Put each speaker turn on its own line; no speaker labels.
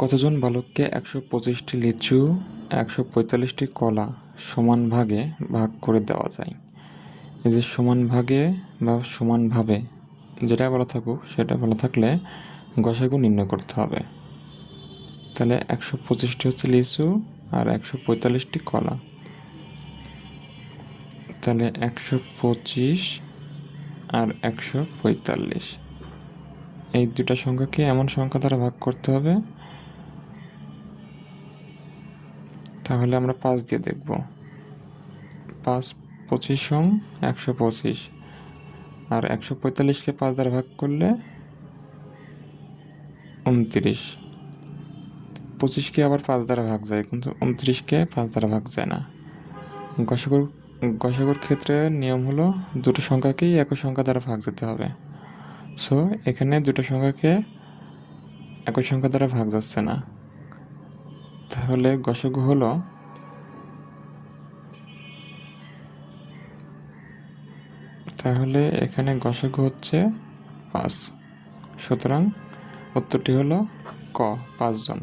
কতজন বালককে ১২৫টি লিচু ১৪৫টি কলা সমান ভাগে ভাগ করে দেওয়া যায়? এই যে সমান ভাগে বা সমানভাবে যেটা বলা থাকুক সেটা বলা থাকলে গসাগু নির্ণয় করতে হবে। তাহলে ১২৫টি হচ্ছে লিচু আর ১৪৫টি কলা। তাহলে ১২৫ আর ১৪৫ এই দুটা সংখ্যাকে এমন সংখ্যা দ্বারা ভাগ করতে হবে, তাহলে আমরা ৫ দিয়ে দেখব। ৫ ২৫ ১২৫ আর ১৪৫কে ৫ দ্বারা ভাগ করলে ২৯। ২৫কে আবার ৫ দ্বারা ভাগ যায়, কিন্তু ২৯কে ৫ দ্বারা ভাগ যায় না। গসাগুর ক্ষেত্রে নিয়ম হলো দুটো সংখ্যাকেই একই সংখ্যা দ্বারা ভাগ যেতে হবে। সো এখানে দুটো সংখ্যাকে একই সংখ্যা দ্বারা ভাগ যাচ্ছে না, তাহলে গসাগু হলো এখানে গসাগু হচ্ছে ৫। সুতরাং উত্তরটি হলো ক, ৫ জন।